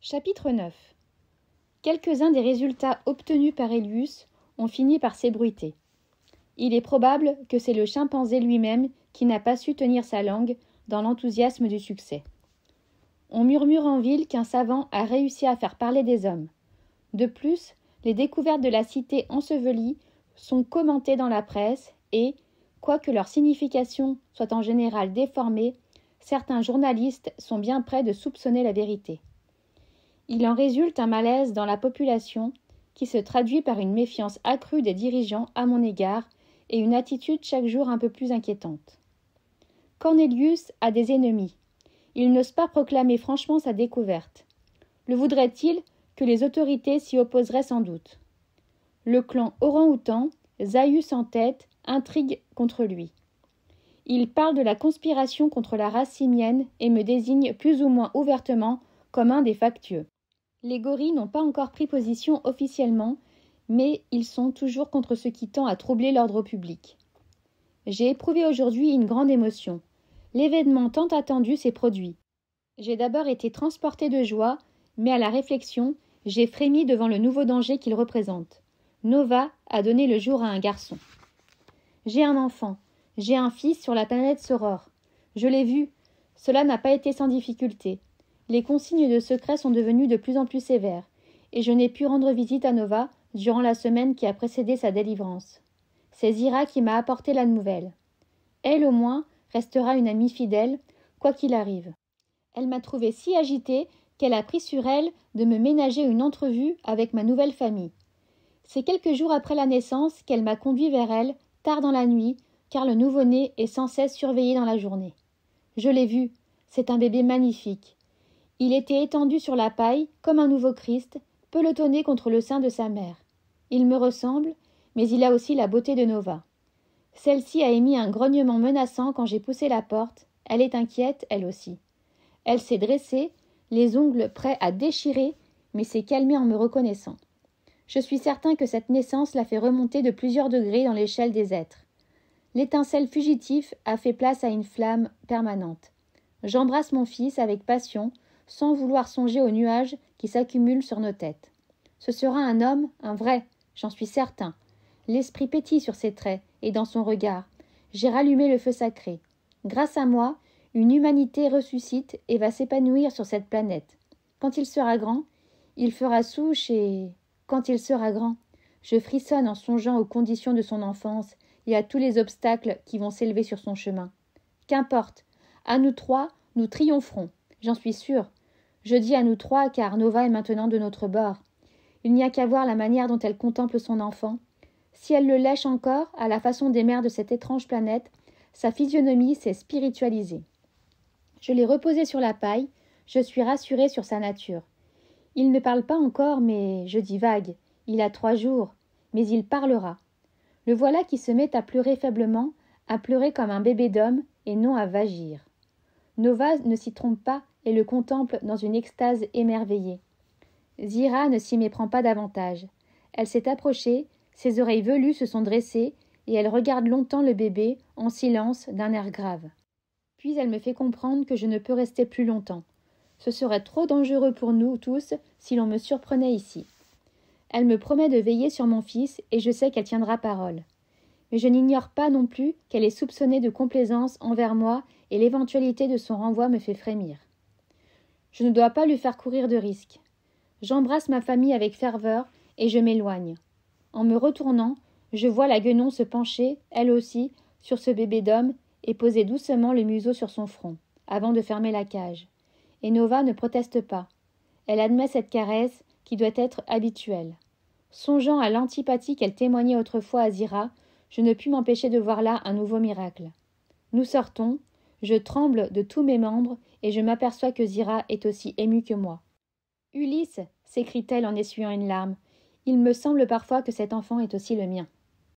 Chapitre 9. Quelques-uns des résultats obtenus par Elius ont fini par s'ébruiter. Il est probable que c'est le chimpanzé lui-même qui n'a pas su tenir sa langue dans l'enthousiasme du succès. On murmure en ville qu'un savant a réussi à faire parler des hommes. De plus, les découvertes de la cité ensevelie sont commentées dans la presse et, quoique leur signification soit en général déformée, certains journalistes sont bien près de soupçonner la vérité. Il en résulte un malaise dans la population qui se traduit par une méfiance accrue des dirigeants à mon égard et une attitude chaque jour un peu plus inquiétante. Cornelius a des ennemis. Il n'ose pas proclamer franchement sa découverte. Le voudrait-il que les autorités s'y opposeraient sans doute. Le clan orang-outan, Zaius en tête, intrigue contre lui. Il parle de la conspiration contre la race simienne et me désigne plus ou moins ouvertement comme un des factieux. Les gorilles n'ont pas encore pris position officiellement, mais ils sont toujours contre ce qui tend à troubler l'ordre public. J'ai éprouvé aujourd'hui une grande émotion. L'événement tant attendu s'est produit. J'ai d'abord été transporté de joie, mais à la réflexion, j'ai frémi devant le nouveau danger qu'il représente. Nova a donné le jour à un garçon. J'ai un enfant, j'ai un fils sur la planète Soror. Je l'ai vu, cela n'a pas été sans difficulté. Les consignes de secret sont devenues de plus en plus sévères, et je n'ai pu rendre visite à Nova durant la semaine qui a précédé sa délivrance. C'est Zira qui m'a apporté la nouvelle. Elle, au moins, restera une amie fidèle, quoi qu'il arrive. Elle m'a trouvée si agitée qu'elle a pris sur elle de me ménager une entrevue avec ma nouvelle famille. C'est quelques jours après la naissance qu'elle m'a conduit vers elle, tard dans la nuit, car le nouveau-né est sans cesse surveillé dans la journée. Je l'ai vu, c'est un bébé magnifique. Il était étendu sur la paille, comme un nouveau Christ, pelotonné contre le sein de sa mère. Il me ressemble, mais il a aussi la beauté de Nova. Celle-ci a émis un grognement menaçant quand j'ai poussé la porte. Elle est inquiète, elle aussi. Elle s'est dressée, les ongles prêts à déchirer, mais s'est calmée en me reconnaissant. Je suis certain que cette naissance l'a fait remonter de plusieurs degrés dans l'échelle des êtres. L'étincelle fugitive a fait place à une flamme permanente. J'embrasse mon fils avec passion, sans vouloir songer aux nuages qui s'accumulent sur nos têtes. Ce sera un homme, un vrai, j'en suis certain. L'esprit pétille sur ses traits et dans son regard. J'ai rallumé le feu sacré. Grâce à moi, une humanité ressuscite et va s'épanouir sur cette planète. Quand il sera grand, il fera souche et... Quand il sera grand, je frissonne en songeant aux conditions de son enfance et à tous les obstacles qui vont s'élever sur son chemin. Qu'importe, à nous trois, nous triompherons, j'en suis sûre. Je dis à nous trois car Nova est maintenant de notre bord. Il n'y a qu'à voir la manière dont elle contemple son enfant. Si elle le lèche encore, à la façon des mères de cette étrange planète, sa physionomie s'est spiritualisée. Je l'ai reposé sur la paille, je suis rassurée sur sa nature. Il ne parle pas encore, mais je divague. Il a 3 jours, mais il parlera. Le voilà qui se met à pleurer faiblement, à pleurer comme un bébé d'homme, et non à vagir. Nova ne s'y trompe pas et le contemple dans une extase émerveillée. Zira ne s'y méprend pas davantage. Elle s'est approchée, ses oreilles velues se sont dressées, et elle regarde longtemps le bébé, en silence, d'un air grave. Puis elle me fait comprendre que je ne peux rester plus longtemps. Ce serait trop dangereux pour nous tous si l'on me surprenait ici. Elle me promet de veiller sur mon fils, et je sais qu'elle tiendra parole. Mais je n'ignore pas non plus qu'elle est soupçonnée de complaisance envers moi, et l'éventualité de son renvoi me fait frémir. Je ne dois pas lui faire courir de risques. J'embrasse ma famille avec ferveur, et je m'éloigne. En me retournant, je vois la guenon se pencher, elle aussi, sur ce bébé d'homme, et poser doucement le museau sur son front, avant de fermer la cage. Et Nova ne proteste pas. Elle admet cette caresse qui doit être habituelle. Songeant à l'antipathie qu'elle témoignait autrefois à Zira, je ne puis m'empêcher de voir là un nouveau miracle. Nous sortons, je tremble de tous mes membres et je m'aperçois que Zira est aussi émue que moi. « Ulysse » s'écrie-t-elle en essuyant une larme. « Il me semble parfois que cet enfant est aussi le mien. »